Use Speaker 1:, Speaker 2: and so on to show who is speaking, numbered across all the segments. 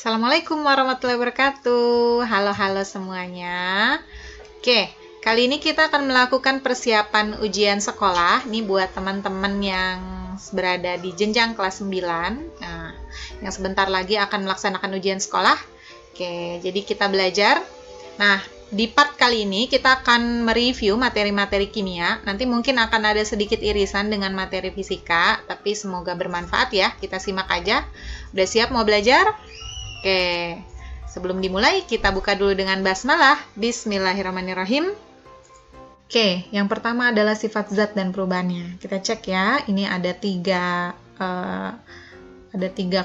Speaker 1: Assalamualaikum warahmatullahi wabarakatuh. Halo semuanya. Oke, kali ini kita akan melakukan persiapan ujian sekolah nih buat teman-teman yang berada di jenjang kelas 9. Nah, yang sebentar lagi akan melaksanakan ujian sekolah. Oke, jadi kita belajar. Nah, di part kali ini kita akan mereview materi-materi kimia. Nanti mungkin akan ada sedikit irisan dengan materi fisika, tapi semoga bermanfaat ya. Kita simak aja. Udah siap mau belajar? Oke, sebelum dimulai kita buka dulu dengan basmalah. Bismillahirrahmanirrahim. Oke, yang pertama adalah sifat zat dan perubahannya. Kita cek ya, ini ada tiga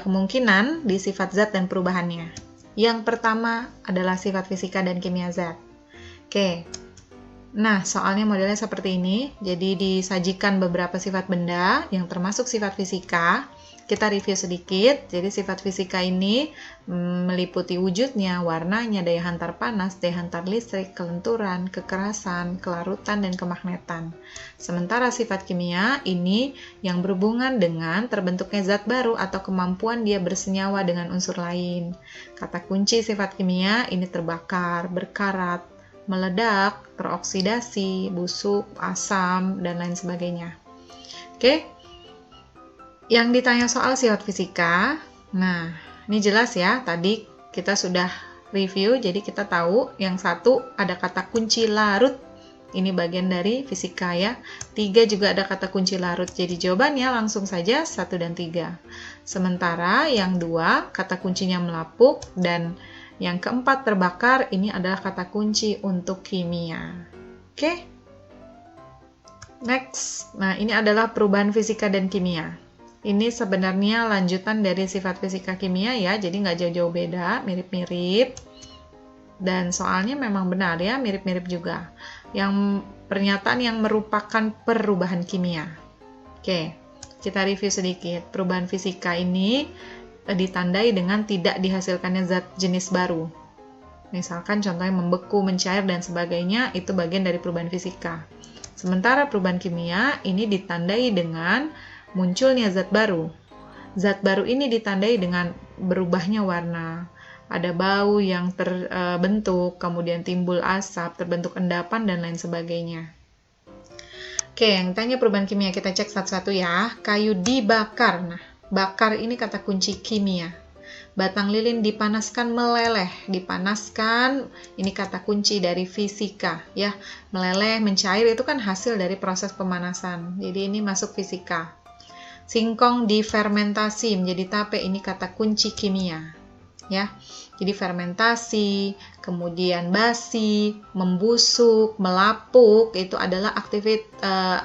Speaker 1: kemungkinan di sifat zat dan perubahannya. Yang pertama adalah sifat fisika dan kimia zat. Oke, nah soalnya modelnya seperti ini. Jadi disajikan beberapa sifat benda yang termasuk sifat fisika. Kita review sedikit. Jadi sifat fisika ini meliputi wujudnya, warnanya, daya hantar panas, daya hantar listrik, kelenturan, kekerasan, kelarutan, dan kemagnetan. Sementara sifat kimia ini yang berhubungan dengan terbentuknya zat baru atau kemampuan dia bersenyawa dengan unsur lain. Kata kunci sifat kimia ini terbakar, berkarat, meledak, teroksidasi, busuk, asam, dan lain sebagainya. Oke? Yang ditanya soal sifat fisika, nah ini jelas ya, tadi kita sudah review, jadi kita tahu yang satu ada kata kunci larut, ini bagian dari fisika ya. 3 juga ada kata kunci larut, jadi jawabannya langsung saja 1 dan 3. Sementara yang 2 kata kuncinya melapuk, dan yang keempat terbakar, ini adalah kata kunci untuk kimia. Oke? Next, nah ini adalah perubahan fisika dan kimia. Ini sebenarnya lanjutan dari sifat fisika kimia ya, jadi nggak jauh-jauh beda, mirip-mirip. Dan soalnya memang benar ya, mirip-mirip juga. Yang pernyataan yang merupakan perubahan kimia. Oke, kita review sedikit. Perubahan fisika ini ditandai dengan tidak dihasilkannya zat jenis baru. Misalkan contohnya membeku, mencair, dan sebagainya, itu bagian dari perubahan fisika. Sementara perubahan kimia ini ditandai dengan munculnya zat baru. Zat baru ini ditandai dengan berubahnya warna. Ada bau yang terbentuk, kemudian timbul asap, terbentuk endapan, dan lain sebagainya. Oke, yang tanya perubahan kimia kita cek satu-satu ya. Kayu dibakar. Nah, bakar ini kata kunci kimia. Batang lilin dipanaskan meleleh. Dipanaskan, ini kata kunci dari fisika ya. Meleleh, mencair itu kan hasil dari proses pemanasan. Jadi ini masuk fisika. Singkong difermentasi menjadi tape, ini kata kunci kimia ya. Jadi fermentasi, kemudian basi, membusuk, melapuk, itu adalah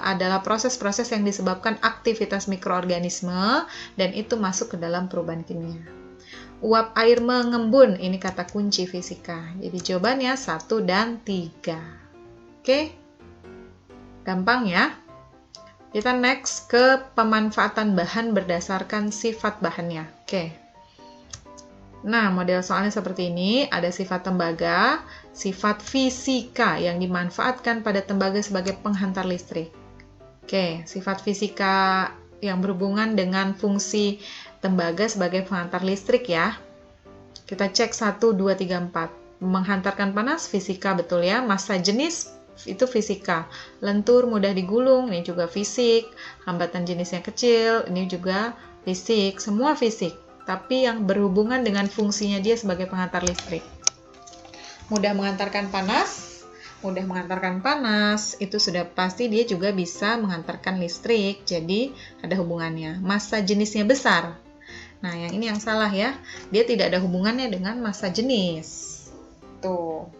Speaker 1: adalah proses-proses yang disebabkan aktivitas mikroorganisme, dan itu masuk ke dalam perubahan kimia. Uap air mengembun, ini kata kunci fisika. Jadi jawabannya 1 dan 3. Oke? Gampang ya? Kita next ke pemanfaatan bahan berdasarkan sifat bahannya. Oke. Nah, model soalnya seperti ini. Ada sifat tembaga, sifat fisika yang dimanfaatkan pada tembaga sebagai penghantar listrik. Oke, sifat fisika yang berhubungan dengan fungsi tembaga sebagai penghantar listrik ya. Kita cek 1, 2, 3, 4. Menghantarkan panas, fisika betul ya. Massa jenis, itu fisika. Lentur, mudah digulung, ini juga fisik. Hambatan jenisnya kecil, ini juga fisik. Semua fisik, tapi yang berhubungan dengan fungsinya dia sebagai penghantar listrik. Mudah mengantarkan panas, itu sudah pasti dia juga bisa mengantarkan listrik, jadi ada hubungannya. Massa jenisnya besar. Nah, yang ini yang salah ya. Dia tidak ada hubungannya dengan massa jenis. Tuh.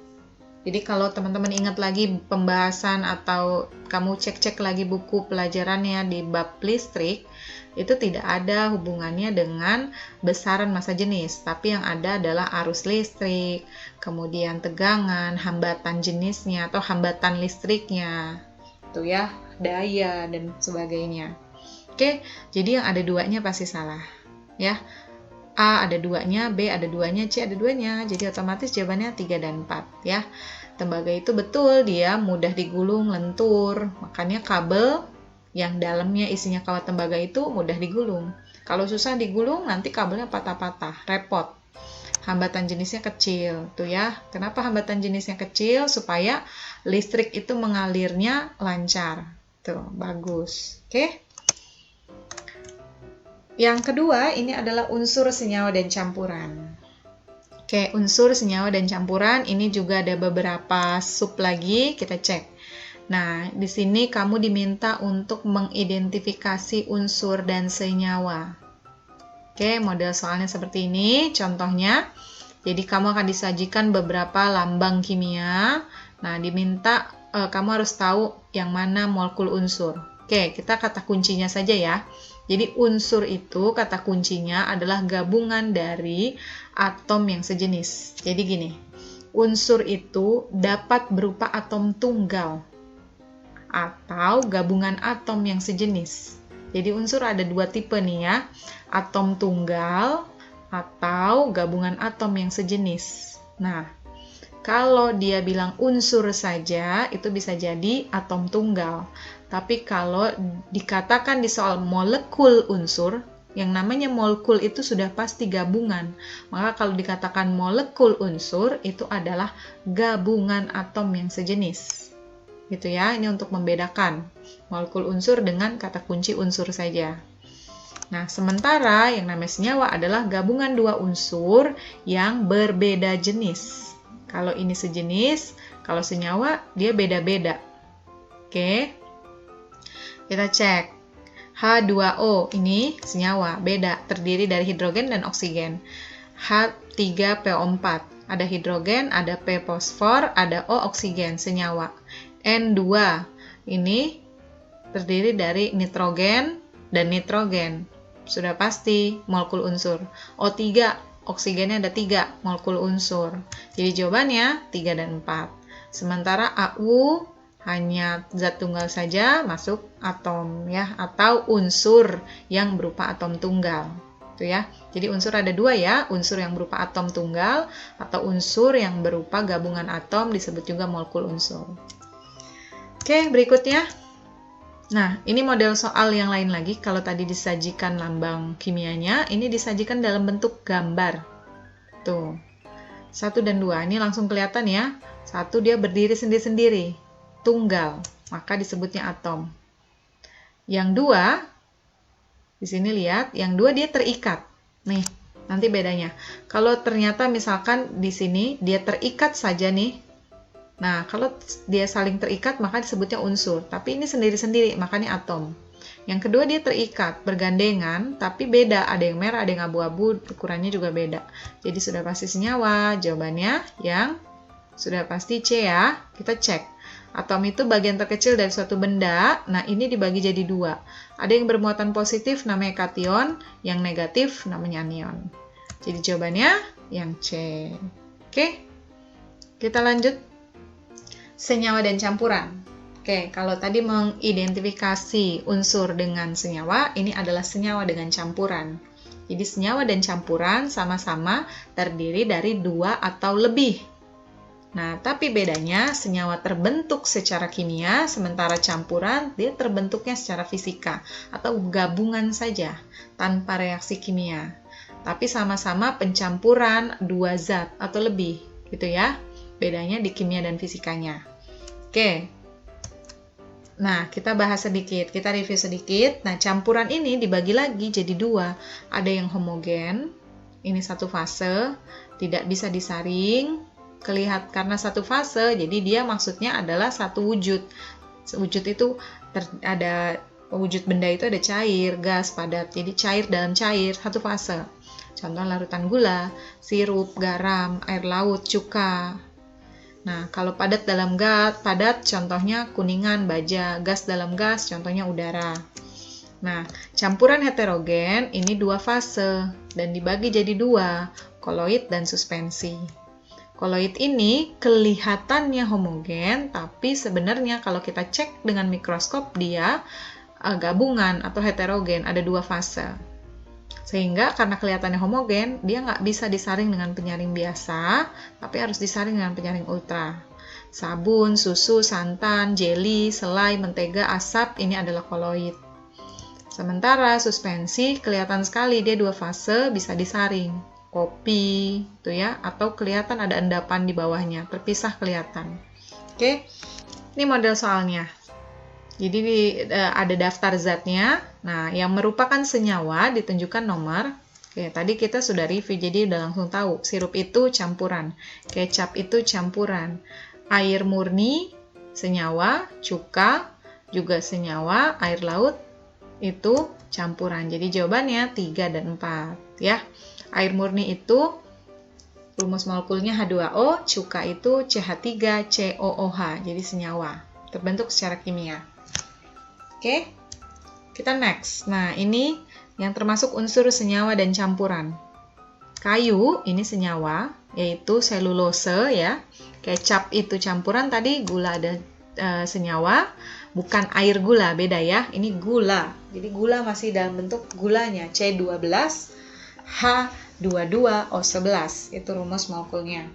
Speaker 1: Jadi kalau teman-teman ingat lagi pembahasan atau kamu cek-cek lagi buku pelajarannya di bab listrik, itu tidak ada hubungannya dengan besaran massa jenis, tapi yang ada adalah arus listrik, kemudian tegangan, hambatan jenisnya atau hambatan listriknya, itu ya, daya dan sebagainya. Oke, jadi yang ada 2-nya pasti salah, ya. A ada 2-nya, B ada 2-nya, C ada 2-nya. Jadi otomatis jawabannya 3 dan 4 ya. Tembaga itu betul dia mudah digulung, lentur. Makanya kabel yang dalamnya isinya kawat tembaga itu mudah digulung. Kalau susah digulung nanti kabelnya patah-patah, repot. hambatan jenisnya kecil. Tuh ya, kenapa hambatan jenisnya kecil? Supaya listrik itu mengalirnya lancar. Tuh, bagus. Oke. Yang kedua, ini adalah unsur senyawa dan campuran. Oke, unsur senyawa dan campuran ini juga ada beberapa sub lagi, kita cek. Nah, di sini kamu diminta untuk mengidentifikasi unsur dan senyawa. Oke, model soalnya seperti ini, contohnya. Jadi, kamu akan disajikan beberapa lambang kimia. Nah, diminta kamu harus tahu yang mana molekul unsur. Oke, kita kata kuncinya saja ya. Jadi unsur itu kata kuncinya adalah gabungan dari atom yang sejenis. Jadi gini, unsur itu dapat berupa atom tunggal atau gabungan atom yang sejenis. Jadi unsur ada dua tipe nih ya, atom tunggal atau gabungan atom yang sejenis. Nah, kalau dia bilang unsur saja, itu bisa jadi atom tunggal. Tapi kalau dikatakan di soal molekul unsur, yang namanya molekul itu sudah pasti gabungan. Maka kalau dikatakan molekul unsur, itu adalah gabungan atom yang sejenis. Gitu ya, ini untuk membedakan molekul unsur dengan kata kunci unsur saja. Nah, sementara yang namanya senyawa adalah gabungan dua unsur yang berbeda jenis. Kalau ini sejenis, kalau senyawa dia beda-beda. Oke. Kita cek. H2O ini senyawa, beda, terdiri dari hidrogen dan oksigen. H3PO4, ada hidrogen, ada P fosfor, ada O oksigen, senyawa. N2 ini terdiri dari nitrogen dan nitrogen. Sudah pasti molekul unsur. O3, oksigennya ada 3 molekul unsur. Jadi jawabannya 3 dan 4. Sementara AU hanya zat tunggal saja masuk atom ya, atau unsur yang berupa atom tunggal. Itu ya. Jadi unsur ada dua ya, unsur yang berupa atom tunggal atau unsur yang berupa gabungan atom disebut juga molekul unsur. Oke, berikutnya. Nah, ini model soal yang lain lagi. Kalau tadi disajikan lambang kimianya, ini disajikan dalam bentuk gambar. Tuh. 1 dan 2, ini langsung kelihatan ya. 1 dia berdiri sendiri-sendiri, tunggal, maka disebutnya atom. Yang 2, di sini lihat, yang 2 dia terikat. Nih, nanti bedanya. Kalau ternyata misalkan di sini dia terikat saja nih. Nah, kalau dia saling terikat maka disebutnya unsur. Tapi ini sendiri-sendiri, makanya atom. Yang kedua dia terikat, bergandengan, tapi beda. Ada yang merah, ada yang abu-abu, ukurannya juga beda. Jadi sudah pasti senyawa. Jawabannya yang sudah pasti C ya. Kita cek. Atom itu bagian terkecil dari suatu benda. Nah, ini dibagi jadi 2. Ada yang bermuatan positif namanya kation, yang negatif namanya anion. Jadi jawabannya yang C. Oke, kita lanjut. Senyawa dan campuran. Oke, kalau tadi mengidentifikasi unsur dengan senyawa, ini adalah senyawa dengan campuran. Jadi senyawa dan campuran sama-sama terdiri dari 2 atau lebih. Nah, tapi bedanya senyawa terbentuk secara kimia, sementara campuran dia terbentuknya secara fisika atau gabungan saja tanpa reaksi kimia. Tapi sama-sama pencampuran 2 zat atau lebih, gitu ya. Bedanya di kimia dan fisikanya. Oke. Nah, kita bahas sedikit, kita review sedikit. Nah, campuran ini dibagi lagi jadi 2. Ada yang homogen, ini satu fase, tidak bisa disaring. Karena satu fase, jadi dia maksudnya adalah satu wujud. Wujud itu ada wujud benda itu ada cair, gas, padat. Jadi cair dalam cair, satu fase. Contoh larutan gula, sirup, garam, air laut, cuka. Nah, kalau padat dalam gas, padat contohnya kuningan, baja, gas dalam gas, contohnya udara. Nah, campuran heterogen ini 2 fase dan dibagi jadi 2, koloid dan suspensi. Koloid ini kelihatannya homogen, tapi sebenarnya kalau kita cek dengan mikroskop dia gabungan atau heterogen, ada 2 fase. Sehingga karena kelihatannya homogen, dia nggak bisa disaring dengan penyaring biasa, tapi harus disaring dengan penyaring ultra. Sabun, susu, santan, jeli, selai, mentega, asap, ini adalah koloid. Sementara suspensi, kelihatan sekali dia 2 fase, bisa disaring. kopi, tuh ya, atau kelihatan ada endapan di bawahnya, terpisah kelihatan. Oke, ini model soalnya. Jadi ada daftar zatnya. Nah, yang merupakan senyawa ditunjukkan nomor. Oke, tadi kita sudah review, jadi udah langsung tahu. Sirup itu campuran, kecap itu campuran, air murni senyawa, cuka juga senyawa, air laut itu campuran. Jadi jawabannya 3 dan 4 ya. Air murni itu rumus molekulnya H2O, cuka itu CH3COOH, jadi senyawa, terbentuk secara kimia. Oke, kita next. Nah, ini yang termasuk unsur senyawa dan campuran. Kayu, ini senyawa, yaitu selulose ya. Kecap itu campuran, tadi gula ada senyawa, bukan air gula, beda ya. Ini gula, jadi gula masih dalam bentuk gulanya, C12H22O11, itu rumus molekulnya.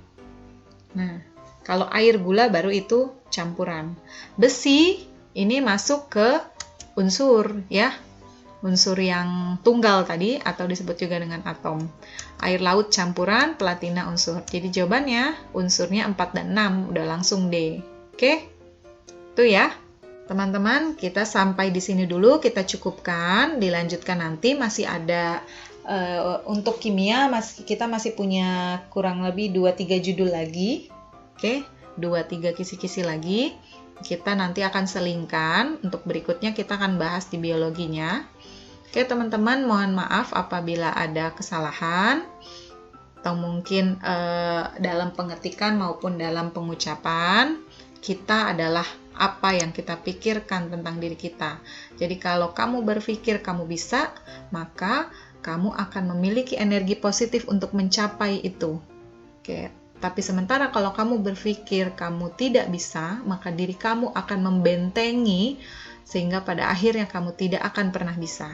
Speaker 1: Nah, kalau air gula baru itu campuran. Besi, ini masuk ke unsur ya, unsur yang tunggal tadi atau disebut juga dengan atom. Air laut campuran, platina unsur. Jadi jawabannya unsurnya 4 dan 6, udah langsung D. Oke, itu ya teman-teman, kita sampai di sini dulu, kita cukupkan, dilanjutkan nanti masih ada untuk kimia kita masih punya kurang lebih 2-3 judul lagi. Oke, 2-3 kisi-kisi lagi. Kita nanti akan selingkan, untuk berikutnya kita akan bahas di biologinya. Oke teman-teman, mohon maaf apabila ada kesalahan, atau mungkin dalam pengetikan maupun dalam pengucapan. Kita adalah apa yang kita pikirkan tentang diri kita. Jadi kalau kamu berpikir kamu bisa, maka kamu akan memiliki energi positif untuk mencapai itu. Oke. Tapi sementara kalau kamu berpikir kamu tidak bisa, maka diri kamu akan membentengi sehingga pada akhirnya kamu tidak akan pernah bisa.